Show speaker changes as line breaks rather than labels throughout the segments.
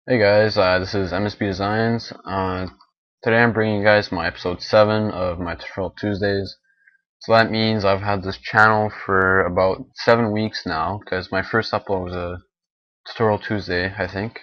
Hey guys, this is MSB Designs. Today I'm bringing you guys my episode 7 of my Tutorial Tuesdays. So that means I've had this channel for about 7 weeks now, because my first upload was a Tutorial Tuesday, I think.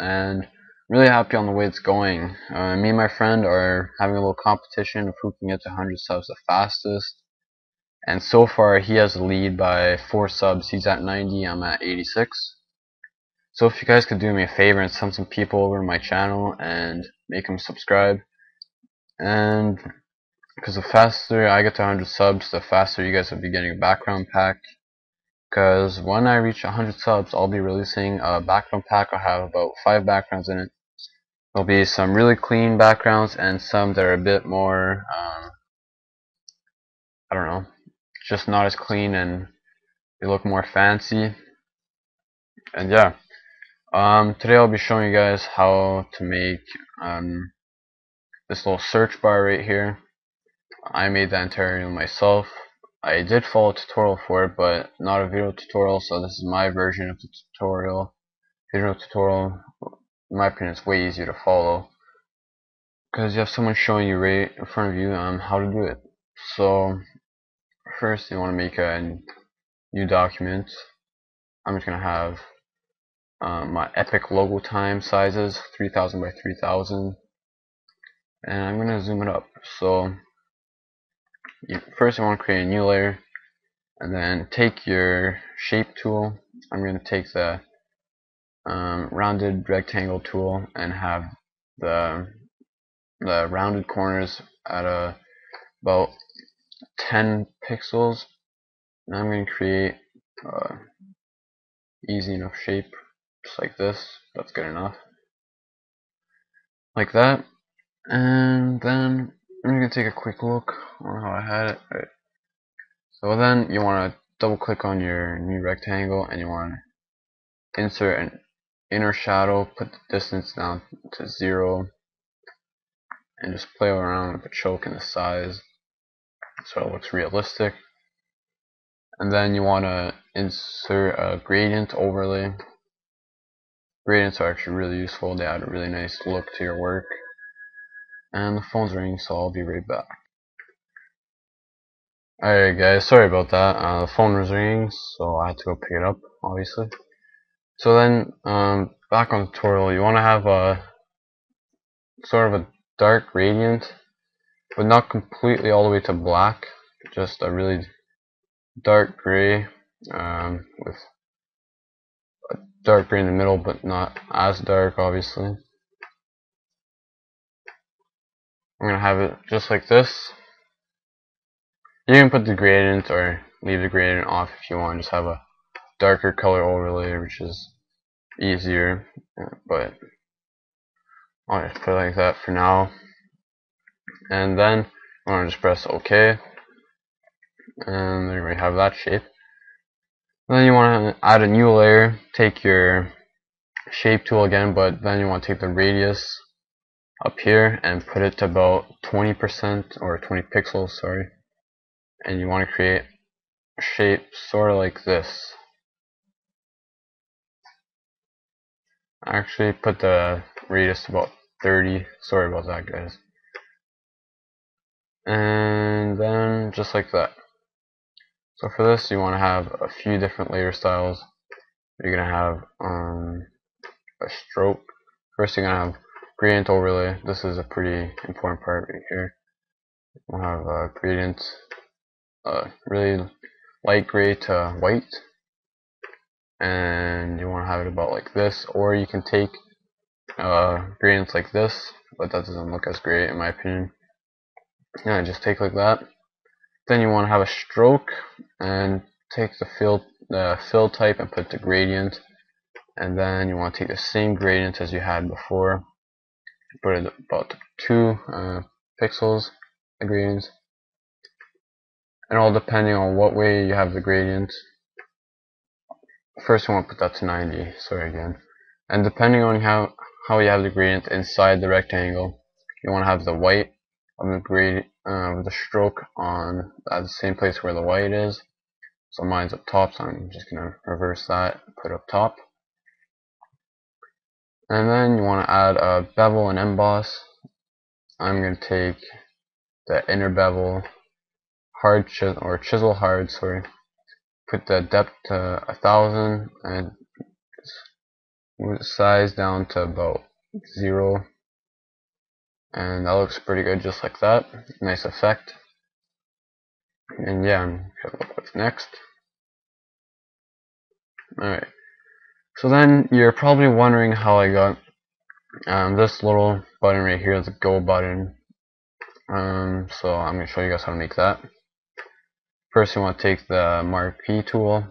And I'm really happy on the way it's going. Me and my friend are having a little competition of who can get to 100 subs the fastest. And so far he has the lead by 4 subs. He's at 90, I'm at 86. So if you guys could do me a favor and send some people over to my channel and make them subscribe, and because the faster I get to 100 subs, the faster you guys will be getting a background pack. Because when I reach 100 subs, I'll be releasing a background pack. I'll have about 5 backgrounds in it. There'll be some really clean backgrounds and some that are a bit more, I don't know, just not as clean and they look more fancy. And yeah, today I'll be showing you guys how to make this little search bar right here. I made that entirely myself. I did follow a tutorial for it, but not a video tutorial, so this is my version of the tutorial. Video tutorial, in my opinion, is way easier to follow because you have someone showing you right in front of you how to do it. So first you want to make a new document. I'm just going to have my epic logo time sizes, 3000 by 3000, and I'm going to zoom it up. So first you want to create a new layer, and then take your shape tool. I'm going to take the rounded rectangle tool and have the rounded corners at about 10 pixels. And I'm going to create easy enough shape, just like this. That's good enough, like that. And then I'm going to take a quick look on how I had it. Right. So then you want to double click on your new rectangle and you want to insert an inner shadow, put the distance down to 0, and just play around with the choke and the size so it looks realistic. And then you want to insert a gradient overlay. Gradients are actually really useful. They add a really nice look to your work. And the phone's ringing, so I'll be right back. Alright guys, sorry about that. The phone was ringing, so I had to go pick it up, obviously. So then, back on the tutorial, you want to have a sort of a dark gradient, but not completely all the way to black, just a really dark gray with a dark gray in the middle, but not as dark, obviously. I'm going to have it just like this. You can put the gradient or leave the gradient off if you want, just have a darker color overlay, which is easier, but I'll just put it like that for now. And then I want to just press OK, and there we have that shape. Then you want to add a new layer, take your shape tool again, but then you want to take the radius up here and put it to about 20% or 20 pixels, sorry. And you want to create a shape sort of like this. Actually put the radius to about 30, sorry about that guys. And then just like that. So for this you want to have a few different layer styles. You're going to have a stroke. First you're going to have gradient overlay. This is a pretty important part right here. We'll have a gradient really light gray to white, and you want to have it about like this, or you can take gradients like this, but that doesn't look as great in my opinion. Yeah, just take like that. Then you want to have a stroke and take the fill type and put the gradient, and then you want to take the same gradient as you had before, put it about 2 pixels, the gradient, and all depending on what way you have the gradient. First you want to put that to 90, sorry again. And depending on how you have the gradient inside the rectangle, you want to have the white of the the stroke on at the same place where the white is. So mine's up top, so I'm just going to reverse that, put it up top. And then you want to add a bevel and emboss. I'm going to take the inner bevel, hard chisel hard, sorry. Put the depth to 1000 and move the size down to about 0. And that looks pretty good just like that. Nice effect. And yeah, I'm gonna look what's next. Alright. So then you're probably wondering how I got this little button right here, the go button. So I'm going to show you guys how to make that. First, you want to take the marquee tool,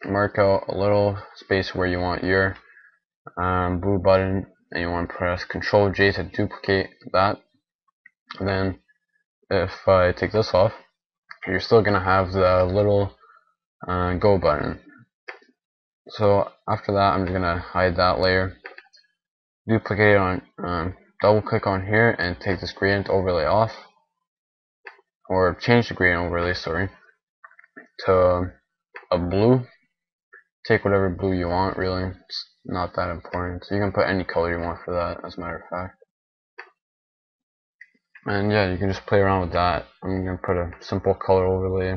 mark out a little space where you want your blue button, and you want to press Ctrl J to duplicate that. And then, if I take this off, you're still going to have the little go button. So after that, I'm just going to hide that layer, duplicate it on, double click on here, and take this gradient overlay off, or change the gradient overlay, sorry, to a blue. Take whatever blue you want, really. It's not that important. So you can put any color you want for that, as a matter of fact. And yeah, you can just play around with that. I'm going to put a simple color overlay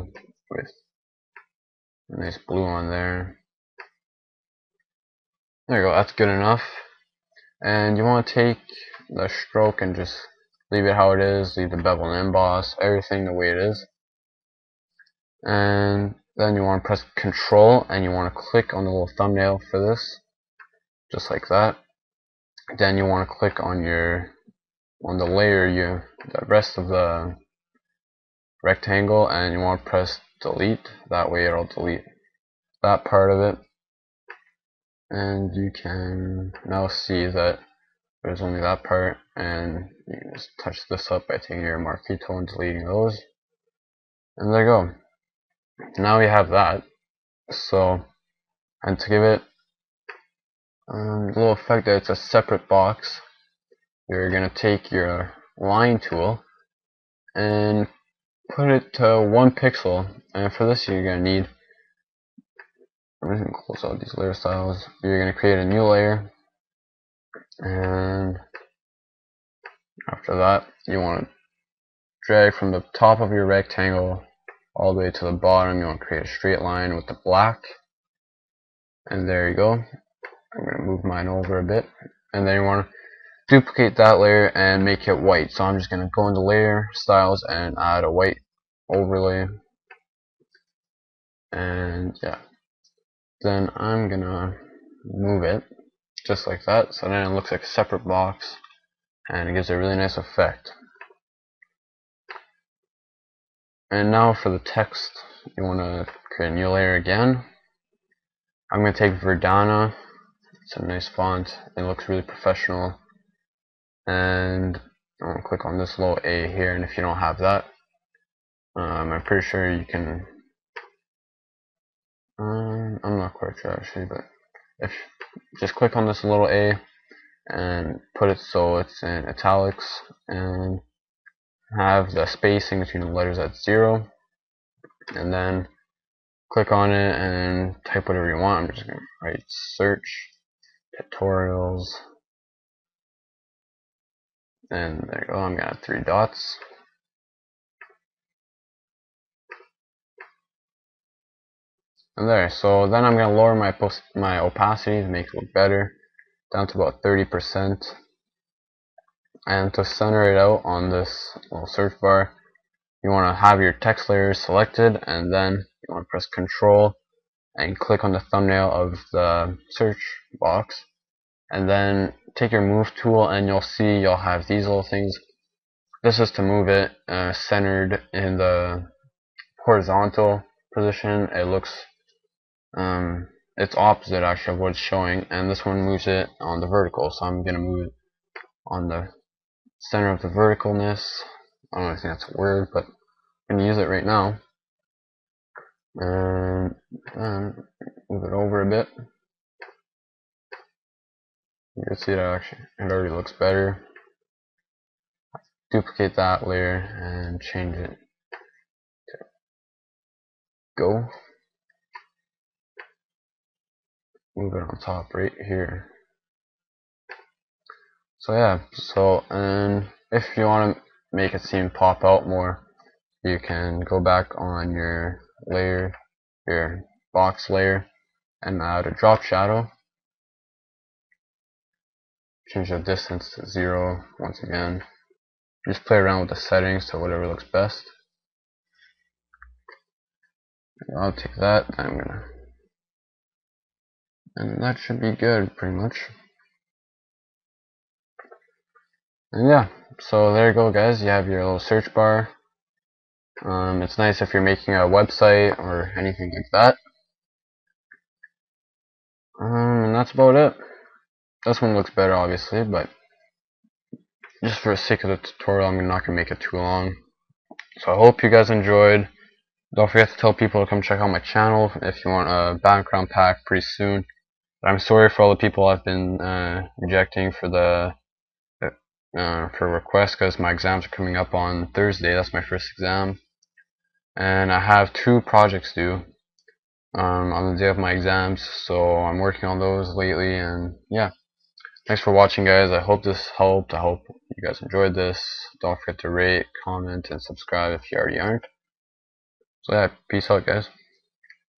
with a nice blue on there. There you go, that's good enough. And you want to take the stroke and just leave it how it is, leave the bevel and emboss, everything the way it is. And then you want to press Control and you want to click on the little thumbnail for this, just like that. Then you want to click on the layer, the rest of the rectangle, and you want to press delete. That way it'll delete that part of it. And you can now see that there's only that part, and you can just touch this up by taking your marquee tool and deleting those. And there you go. Now we have that. So, and to give it a little effect that it's a separate box, you're going to take your line tool and put it to 1 pixel. And for this you're going to need, I'm just going to close out these layer styles. You're going to create a new layer, and after that you want to drag from the top of your rectangle all the way to the bottom. You want to create a straight line with the black, and there you go. I'm going to move mine over a bit, and then you want to duplicate that layer and make it white. So I'm just going to go into layer styles and add a white overlay, and yeah, then I'm going to move it just like that, so then it looks like a separate box and it gives a really nice effect. And now for the text, you want to create a new layer again. I'm going to take Verdana. It's a nice font. It looks really professional. And I'm going to click on this little A here, and if you don't have that, I'm pretty sure you can, I'm not quite sure actually, but if just click on this little A and put it so it's in italics, and have the spacing between the letters at 0, and then click on it and type whatever you want. I'm just going to write search tutorials, and there you go. I'm going to add 3 dots. And there, so then I'm going to lower my opacity to make it look better, down to about 30%. And to center it out on this little search bar, you want to have your text layers selected, and then you want to press Control and click on the thumbnail of the search box, and then take your move tool, and you'll see you'll have these little things. This is to move it centered in the horizontal position. It looks it's opposite actually of what it's showing, and this one moves it on the vertical, so I'm gonna move it on the center of the verticalness. I don't know if that's a word, but I'm gonna use it right now. And then move it over a bit. You can see that actually it already looks better. Duplicate that layer and change it to go. Move it on top right here. So yeah, and if you want to make it seem pop out more, you can go back on your layer, your box layer, and add a drop shadow. Change the distance to 0 once again. Just play around with the settings to whatever looks best. I'll take that. And that should be good, pretty much. And yeah, so there you go, guys. You have your little search bar. It's nice if you're making a website or anything like that. And that's about it. This one looks better, obviously, but just for the sake of the tutorial, I'm not gonna make it too long. So I hope you guys enjoyed. Don't forget to tell people to come check out my channel if you want a background pack pretty soon. But I'm sorry for all the people I've been rejecting for the for requests, because my exams are coming up on Thursday. That's my first exam, and I have 2 projects due on the day of my exams, so I'm working on those lately. And yeah, thanks for watching, guys. I hope this helped. I hope you guys enjoyed this. Don't forget to rate, comment, and subscribe if you already aren't. So yeah, peace out, guys.